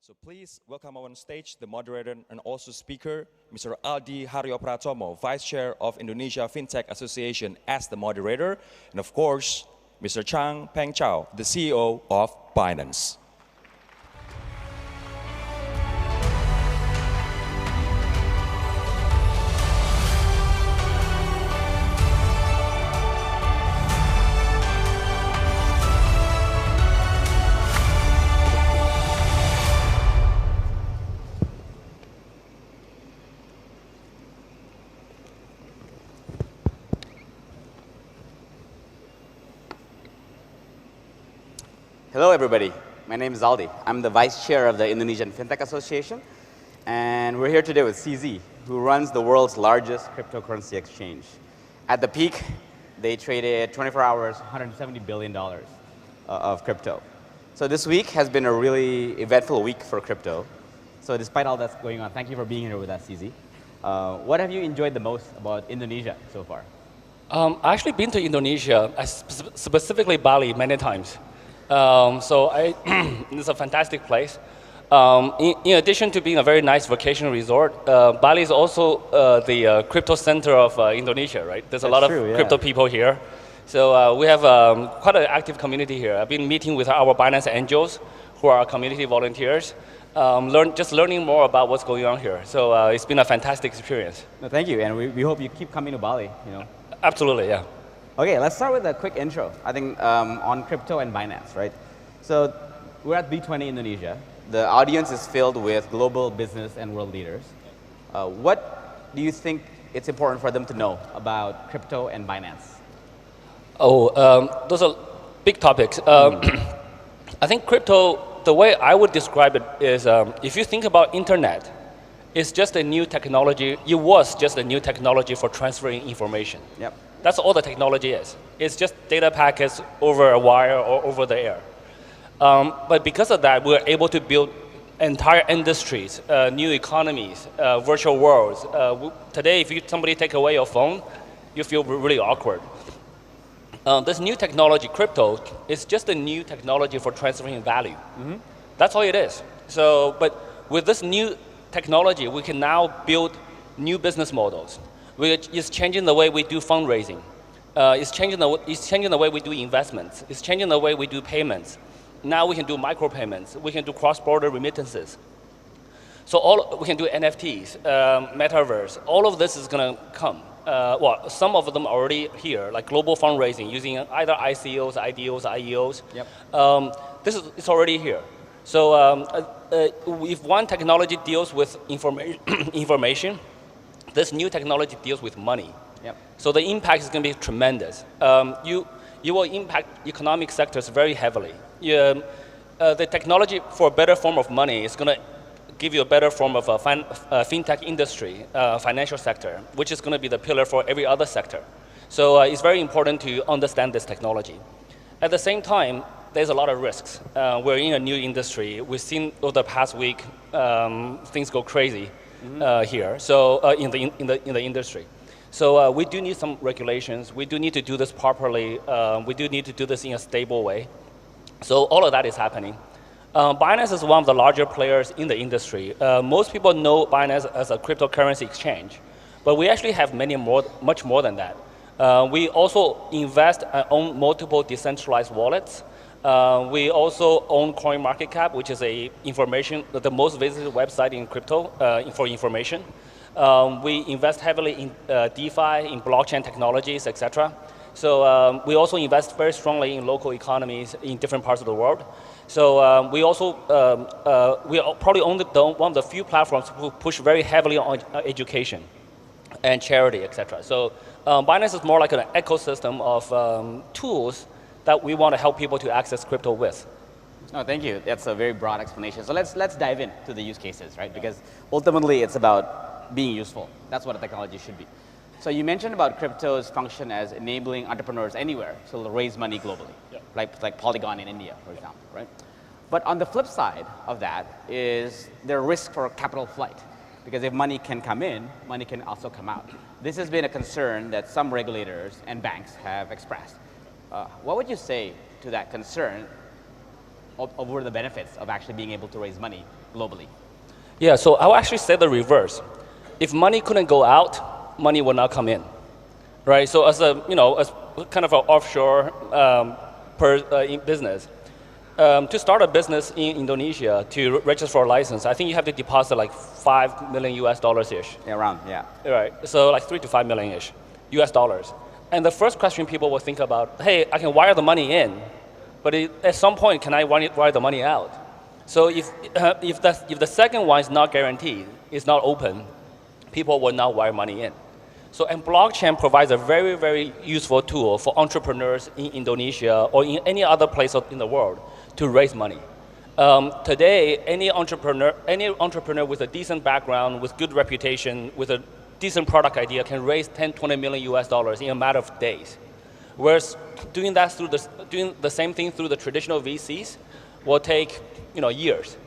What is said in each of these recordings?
So please welcome on stage the moderator and also speaker, Mr. Aldi Haryopratomo, Vice Chair of Indonesia FinTech Association as the moderator, and of course, Mr. Chang Peng Chao, the CEO of Binance. Hello, everybody. My name is Aldi. I'm the Vice Chair of the Indonesian FinTech Association, and we're here today with CZ, who runs the world's largest cryptocurrency exchange. At the peak, they traded 24 hours, $170 billion of crypto. So this week has been a really eventful week for crypto. So despite all that's going on, thank you for being here with us, CZ. What have you enjoyed the most about Indonesia so far? I've actually been to Indonesia, specifically Bali, many times. It's a fantastic place. In addition to being a very nice vacation resort, Bali is also the crypto center of Indonesia, right? There's a lot of crypto people here. So we have quite an active community here. I've been meeting with our Binance angels, who are community volunteers, just learning more about what's going on here. So it's been a fantastic experience. No, thank you, and we hope you keep coming to Bali. Absolutely, yeah. Okay, let's start with a quick intro, I think, on crypto and Binance, right? So we're at B20 Indonesia. The audience is filled with global business and world leaders. What do you think it's important for them to know about crypto and Binance? Those are big topics. I think crypto, the way I would describe it is, if you think about internet, it's just a new technology. It was just a new technology for transferring information. Yep. That's all the technology is. It's just data packets over a wire or over the air. But because of that, we're able to build entire industries, new economies, virtual worlds. Today, if somebody take away your phone, you feel really awkward. This new technology, crypto, is just a new technology for transferring value. Mm-hmm. That's all it is. But with this new technology, we can now build new business models. It's changing the way we do fundraising. It's changing the way we do investments. It's changing the way we do payments. Now we can do micropayments. We can do cross-border remittances. So we can do NFTs, metaverse. All of this is going to come. Some of them are already here, like global fundraising using either ICOs, IDOs, IEOs. Yep. It's already here. So if one technology deals with information, this new technology deals with money. Yep. So the impact is going to be tremendous. You will impact economic sectors very heavily. The technology for a better form of money is going to give you a better form of a fintech industry, financial sector, which is going to be the pillar for every other sector. So it's very important to understand this technology. At the same time, there's a lot of risks. We're in a new industry. We've seen over the past week things go crazy. Here, so in the industry. So we do need some regulations. We do need to do this properly. We do need to do this in a stable way. So all of that is happening. Binance is one of the larger players in the industry. Most people know Binance as a cryptocurrency exchange, but we actually have much more than that. We also invest and own multiple decentralized wallets. We also own CoinMarketCap, which is the most visited website in crypto for information. We invest heavily in DeFi, in blockchain technologies, etc. So we also invest very strongly in local economies in different parts of the world. So we are probably one of the few platforms who push very heavily on education and charity, etc. So Binance is more like an ecosystem of tools that we want to help people to access crypto with. Oh, thank you. That's a very broad explanation. So let's dive into the use cases, right? Because ultimately it's about being useful. That's what a technology should be. So you mentioned about crypto's function as enabling entrepreneurs anywhere to raise money globally, like Polygon in India, for example, right? But on the flip side of that is the risk for capital flight. Because if money can come in, money can also come out. This has been a concern that some regulators and banks have expressed. What would you say to that concern over the benefits of actually being able to raise money globally? Yeah, so I would actually say the reverse. If money couldn't go out, money would not come in, right? So as a, as kind of an offshore business, to start a business in Indonesia, to register for a license, I think you have to deposit like $5 million US-ish. Yeah, around, yeah. Right, so like 3 to 5 million-ish US dollars. And the first question people will think about, hey, I can wire the money in, but at some point, can I wire the money out? So if the second one is not guaranteed, it's not open, people will not wire money in. So, and blockchain provides a very, very useful tool for entrepreneurs in Indonesia or in any other place in the world to raise money. Today, any entrepreneur with a decent background, with good reputation, with a decent product idea can raise 10, 20 million US dollars in a matter of days. Whereas doing the same thing through the traditional VCs will take years.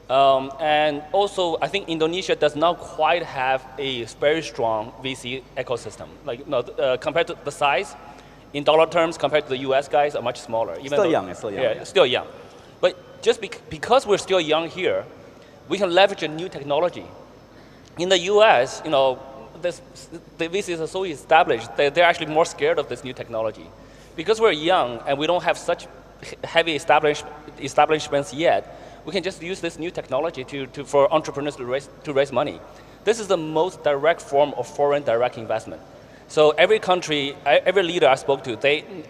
And also, I think Indonesia does not quite have a very strong VC ecosystem. Like, compared to the size, in dollar terms, compared to the US guys, are much smaller. It's still young. Yeah, it's still young. But just because we're still young here, we can leverage a new technology. In the US, the VCs are so established that they're actually more scared of this new technology. Because we're young and we don't have such heavy establishments yet, we can just use this new technology for entrepreneurs to raise money. This is the most direct form of foreign direct investment. So every country, every leader I spoke to,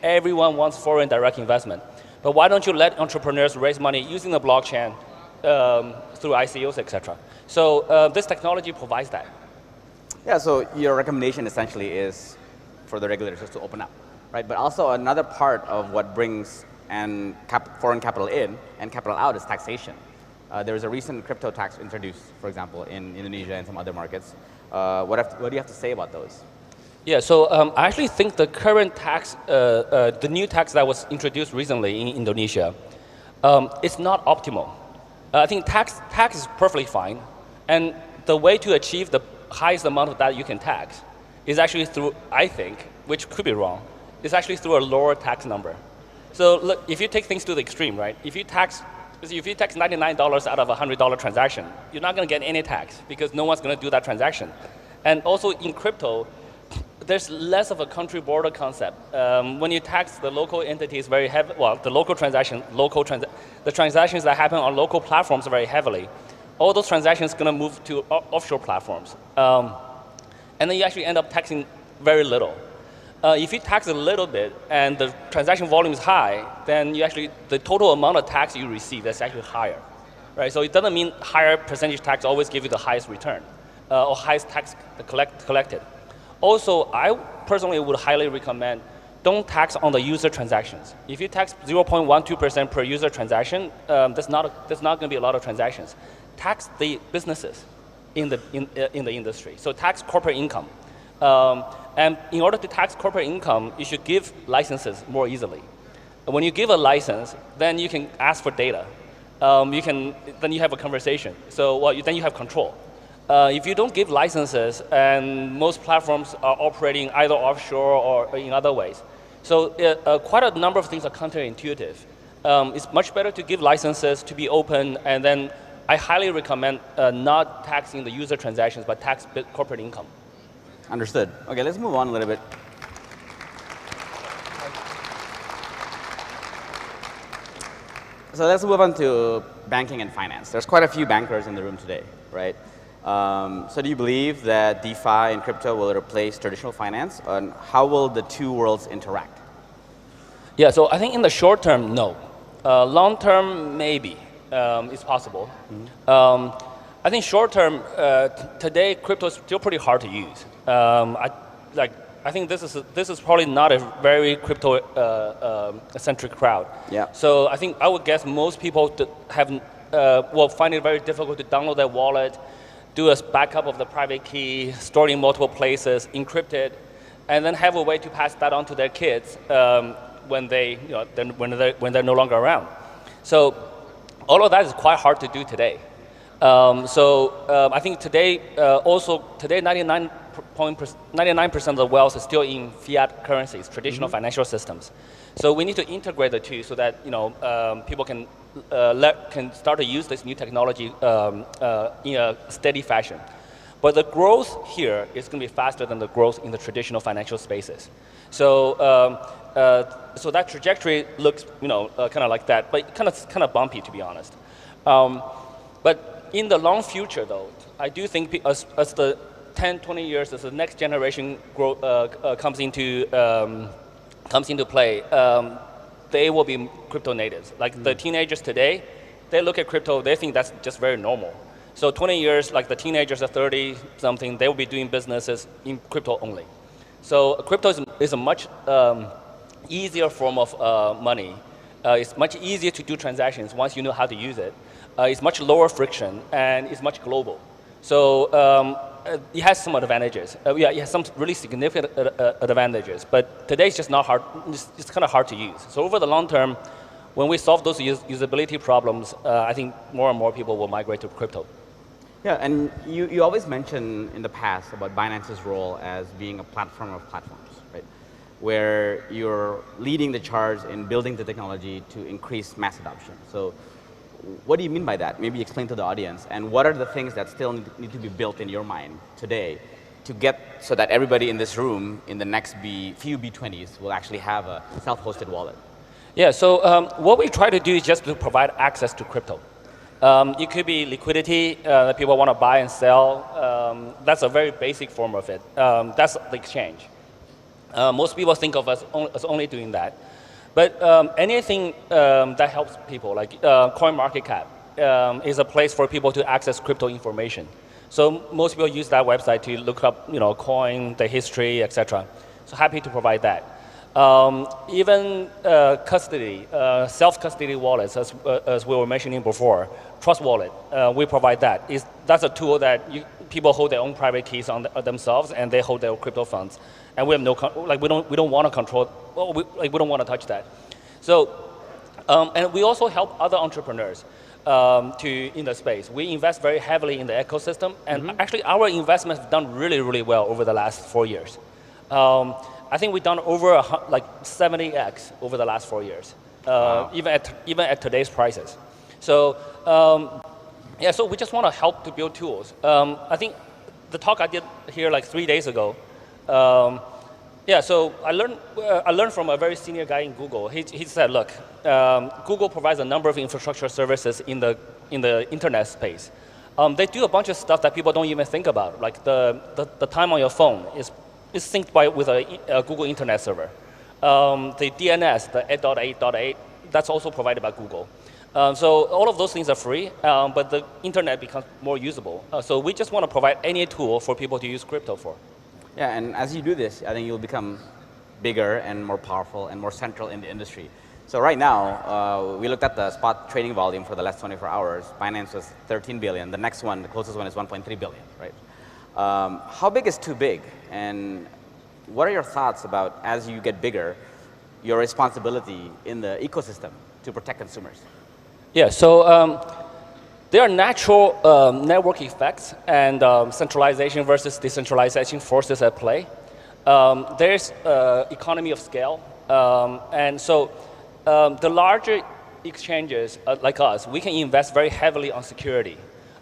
everyone wants foreign direct investment. But why don't you let entrepreneurs raise money using the blockchain through ICOs, etc.? So this technology provides that. Yeah, so your recommendation essentially is for the regulators just to open up, right? But also another part of what brings foreign capital in and capital out is taxation. There was a recent crypto tax introduced, for example, in Indonesia and some other markets. What do you have to say about those? Yeah, so I actually think the current tax, the new tax that was introduced recently in Indonesia, it's not optimal. I think tax is perfectly fine, and the way to achieve the highest amount of that you can tax is actually through, I think, which could be wrong, is actually through a lower tax number. So look, if you take things to the extreme, right? If you tax $99 out of a $100 transaction, you're not going to get any tax because no one's going to do that transaction. And also in crypto, there's less of a country border concept. When you tax the local entities very heavy, well, the local the transactions that happen on local platforms very heavily, all those transactions are going to move to offshore platforms. And then you actually end up taxing very little. If you tax a little bit and the transaction volume is high, then the total amount of tax you receive is actually higher, right? So it doesn't mean higher percentage tax always give you the highest return or highest tax collected. Also, I personally would highly recommend don't tax on the user transactions. If you tax 0.12% per user transaction, that's not going to be a lot of transactions. Tax the businesses in the industry. So tax corporate income. And in order to tax corporate income, you should give licenses more easily. And when you give a license, then you can ask for data. Then you have a conversation. So then you have control. If you don't give licenses, and most platforms are operating either offshore or in other ways, so quite a number of things are counterintuitive. It's much better to give licenses, to be open, and then I highly recommend not taxing the user transactions, but tax corporate income. Understood. Okay, let's move on a little bit. So let's move on to banking and finance. There's quite a few bankers in the room today, right? So do you believe that DeFi and crypto will replace traditional finance? And how will the two worlds interact? Yeah, so I think in the short term, no. Long term, maybe. It's possible. Mm-hmm. I think short term, today, crypto is still pretty hard to use. I think this is probably not a very crypto-centric crowd. Yeah. So I think I would guess most people will find it very difficult to download their wallet, do a backup of the private key, stored in multiple places, encrypt it, and then have a way to pass that on to their kids when they're no longer around. So all of that is quite hard to do today. I think today, 99% of the wealth is still in fiat currencies, traditional financial systems. So we need to integrate the two so that people can can start to use this new technology in a steady fashion. But the growth here is going to be faster than the growth in the traditional financial spaces. So, so that trajectory looks, kind of like that, but kind of bumpy, to be honest. But in the long future, though, I do think as the 10, 20 years, as the next generation comes into play, they will be crypto natives. Like the teenagers today, they look at crypto, they think that's just very normal. So 20 years, like the teenagers are 30 something, they will be doing businesses in crypto only. So crypto is a much easier form of money. It's much easier to do transactions once you know how to use it. It's much lower friction and it's much global. So it has some advantages. Yeah, it has some really significant advantages, but today it's just not hard. It's kind of hard to use. So over the long term, when we solve those usability problems, I think more and more people will migrate to crypto. Yeah, and you always mention in the past about Binance's role as being a platform of platforms, right? Where you're leading the charge in building the technology to increase mass adoption. So what do you mean by that? Maybe explain to the audience. And what are the things that still need to be built in your mind today to get so that everybody in this room in the next few B20s will actually have a self-hosted wallet? Yeah, so what we try to do is just to provide access to crypto. It could be liquidity that people want to buy and sell. That's a very basic form of it. That's the exchange. Most people think of us as only doing that. But anything that helps people, like CoinMarketCap, is a place for people to access crypto information. So most people use that website to look up, coin, the history, etc. So happy to provide that. Even custody, self-custody wallets, as we were mentioning before, Trust Wallet, we provide that. That's a tool that people hold their own private keys on themselves, and they hold their crypto funds. And we have we don't want to control, we don't want to touch that. So, and we also help other entrepreneurs in the space. We invest very heavily in the ecosystem, and actually our investments have done really, really well over the last 4 years. I think we've done over 70x over the last 4 years, wow. even at today's prices. So yeah, so we just want to help to build tools. I think the talk I did here like 3 days ago. Yeah, so I learned from a very senior guy in Google. He said, look, Google provides a number of infrastructure services in the internet space. They do a bunch of stuff that people don't even think about, like the time on your phone is synced with a Google Internet server. The DNS, the 8.8.8, that's also provided by Google. So all of those things are free, but the internet becomes more usable. So we just want to provide any tool for people to use crypto for. Yeah, and as you do this, I think you'll become bigger and more powerful and more central in the industry. So right now, we looked at the spot trading volume for the last 24 hours. Binance was 13 billion. The next one, the closest one, is 1.3 billion, right? How big is too big? And what are your thoughts about, as you get bigger, your responsibility in the ecosystem to protect consumers? Yeah, so there are natural network effects and centralization versus decentralization forces at play. There's economy of scale. And so the larger exchanges like us, we can invest very heavily on security.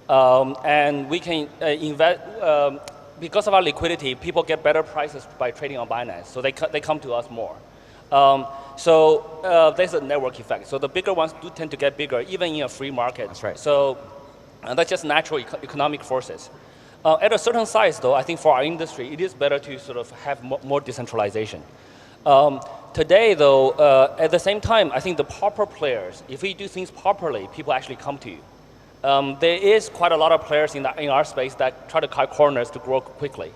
And we can invest, because of our liquidity, people get better prices by trading on Binance. So they come to us more. So there's a network effect. So the bigger ones do tend to get bigger, even in a free market. That's right. So that's just natural economic forces. At a certain size, though, I think for our industry, it is better to sort of have more decentralization. Today, though, at the same time, I think the proper players, if we do things properly, people actually come to you. There is quite a lot of players in our space that try to cut corners to grow quickly.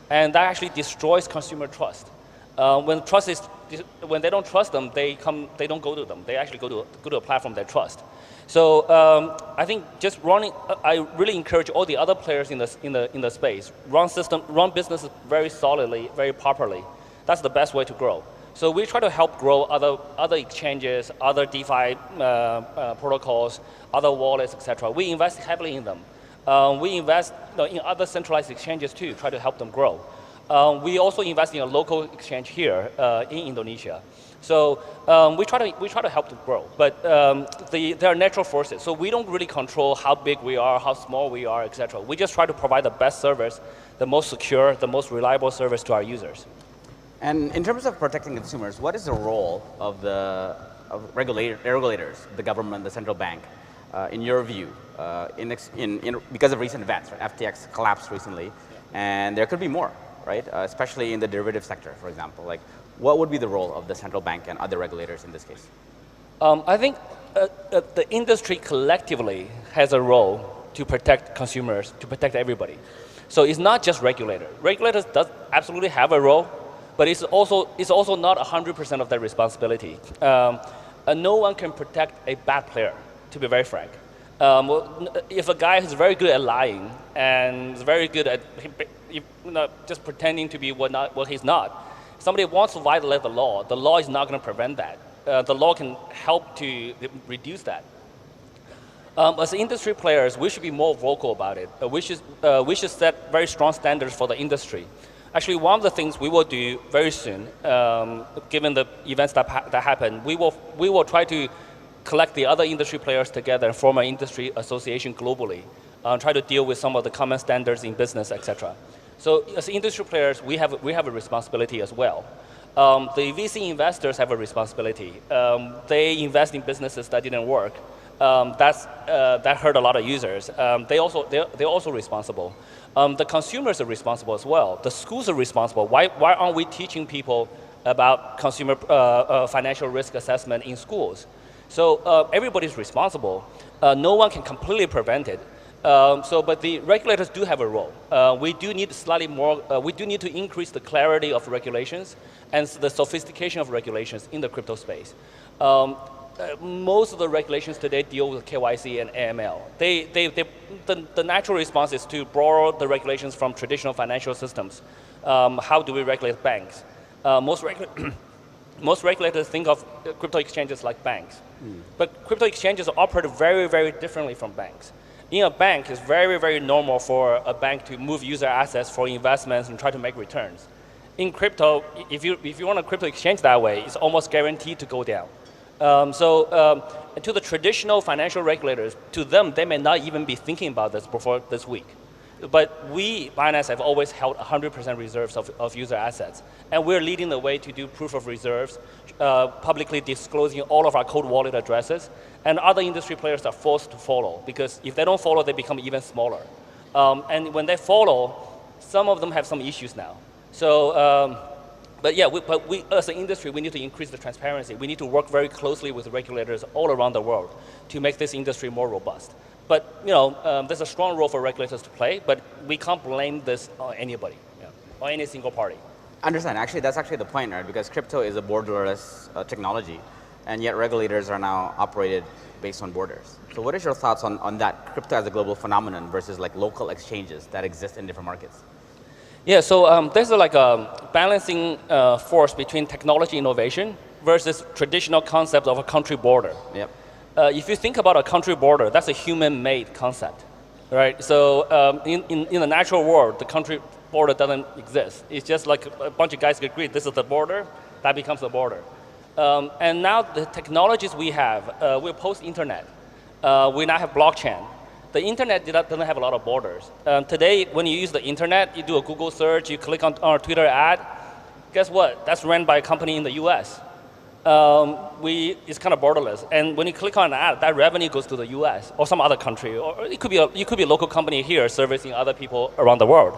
And that actually destroys consumer trust. When they don't trust them, they don't go to them. They actually go to a platform they trust. So I think just running, I really encourage all the other players in the space, run businesses very solidly, very properly. That's the best way to grow. So we try to help grow other exchanges, other DeFi protocols, other wallets, etc. We invest heavily in them. We invest in other centralized exchanges too, try to help them grow. We also invest in a local exchange here in Indonesia. So we try to help to grow, but there are natural forces. So we don't really control how big we are, how small we are, etc. We just try to provide the best service, the most secure, the most reliable service to our users. And in terms of protecting consumers, what is the role of the regulators, the government, the central bank, in your view, because of recent events? Right? FTX collapsed recently, and there could be more, right? Especially in the derivative sector, for example. Like, what would be the role of the central bank and other regulators in this case? I think the industry collectively has a role to protect consumers, to protect everybody. So it's not just regulators. Regulators does absolutely have a role, but it's also not 100% of their responsibility. No one can protect a bad player, to be very frank. If a guy is very good at lying and is very good at just pretending to be what he's not, somebody wants to violate the law is not going to prevent that. The law can help to reduce that. As industry players, we should be more vocal about it. We should set very strong standards for the industry. Actually, one of the things we will do very soon, given the events that happen, we will try to collect the other industry players together and form an industry association globally, try to deal with some of the common standards in business, etc. So as industry players, we have a responsibility as well. The VC investors have a responsibility. They invest in businesses that didn't work. That hurt a lot of users. They're also responsible. The consumers are responsible as well. The schools are responsible. Why aren't we teaching people about consumer financial risk assessment in schools? So everybody's responsible. No one can completely prevent it. But the regulators do have a role. We do need slightly more. We do need to increase the clarity of regulations and the sophistication of regulations in the crypto space. Most of the regulations today deal with KYC and AML. The natural response is to borrow the regulations from traditional financial systems. How do we regulate banks? Most regulators think of crypto exchanges like banks. But crypto exchanges operate very, very differently from banks. In a bank, it's very, very normal for a bank to move user assets for investments and try to make returns. In crypto, if you run a crypto exchange that way, it's almost guaranteed to go down. To the traditional financial regulators, to them, they may not even be thinking about this before this week. But we, Binance, have always held 100% reserves of user assets. And we're leading the way to do proof of reserves, publicly disclosing all of our cold wallet addresses. And other industry players are forced to follow, because if they don't follow, they become even smaller. And when they follow, some of them have some issues now. So, but we as an industry, we need to increase the transparency. We need to work very closely with regulators all around the world to make this industry more robust. But there's a strong role for regulators to play, but we can't blame this on anybody, or any single party. Understand. Actually, that's actually the point, right? Because crypto is a borderless technology, and yet regulators are now operated based on borders. So what is your thoughts on that, crypto as a global phenomenon versus like local exchanges that exist in different markets? Yeah, so there's like a balancing force between technology innovation versus traditional concept of a country border. Yep. If you think about a country border, that's a human-made concept, right? So in the natural world, the country border doesn't exist. It's just like a bunch of guys agree, this is the border, that becomes the border. And now the technologies we have, we're post-internet. We now have blockchain. The internet doesn't have a lot of borders. Today, when you use the internet, you do a Google search, you click on our Twitter ad, guess what? That's run by a company in the US. It's kind of borderless. And when you click on an ad, that revenue goes to the US or some other country. Or it could be a local company here servicing other people around the world.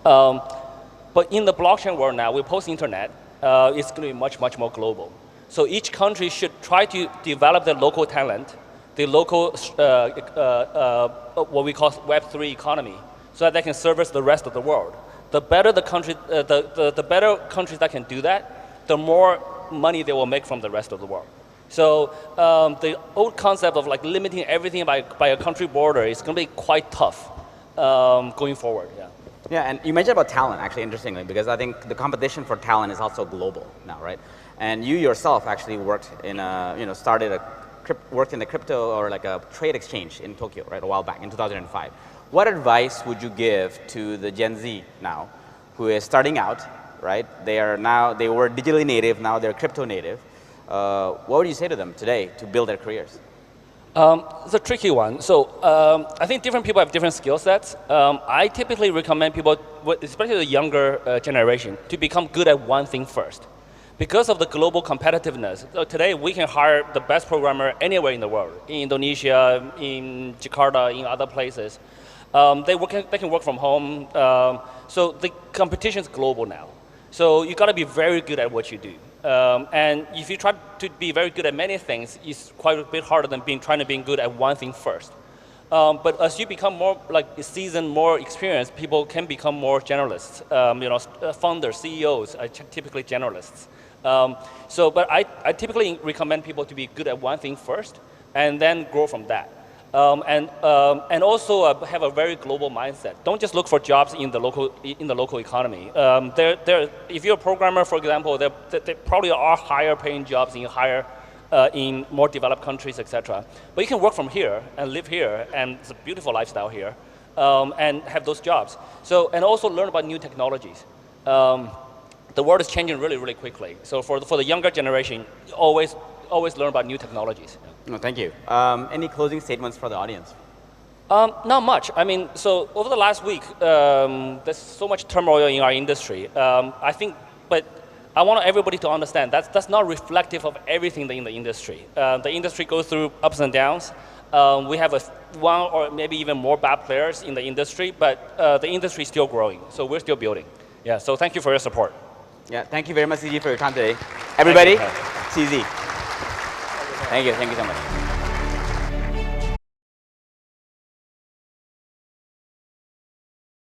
But in the blockchain world now, we're post-internet, it's going to be much, much more global. So each country should try to develop their local talent, the local, what we call Web3 economy, so that they can service the rest of the world. The better the country, the better countries that can do that, the more money they will make from the rest of the world. So the old concept of like limiting everything by a country border is going to be quite tough going forward. Yeah. Yeah, and you mentioned about talent, actually, interestingly, because I think the competition for talent is also global now, right? And you yourself actually worked in worked in the crypto or like a trade exchange in Tokyo, right, a while back in 2005. What advice would you give to the Gen Z now who is starting out, right? They were digitally native, now they're crypto native. What would you say to them today to build their careers? It's a tricky one. So I think different people have different skill sets. I typically recommend people, especially the younger generation, to become good at one thing first. Because of the global competitiveness, so today we can hire the best programmer anywhere in the world, in Indonesia, in Jakarta, in other places. They can work from home. So the competition is global now. So you got to be very good at what you do. And if you try to be very good at many things, it's quite a bit harder than trying to be good at one thing first. But as you become more seasoned, more experienced, people can become more generalists. Founders, CEOs are typically generalists. But I typically recommend people to be good at one thing first, and then grow from that. And also have a very global mindset. Don't just look for jobs in the local economy. If you're a programmer, for example, there probably are higher paying jobs in more developed countries, etc. But you can work from here and live here, and it's a beautiful lifestyle here, and have those jobs. And also learn about new technologies. The world is changing really, really quickly. So for the younger generation, always learn about new technologies. No, thank you. Any closing statements for the audience? Not much. I mean, so over the last week, there's so much turmoil in our industry. But I want everybody to understand that's not reflective of everything in the industry. The industry goes through ups and downs. We have one or maybe even more bad players in the industry, but the industry is still growing. So we're still building. Yeah. So thank you for your support. Yeah. Thank you very much, CZ, for your time today. Everybody, CZ. Thank you so much.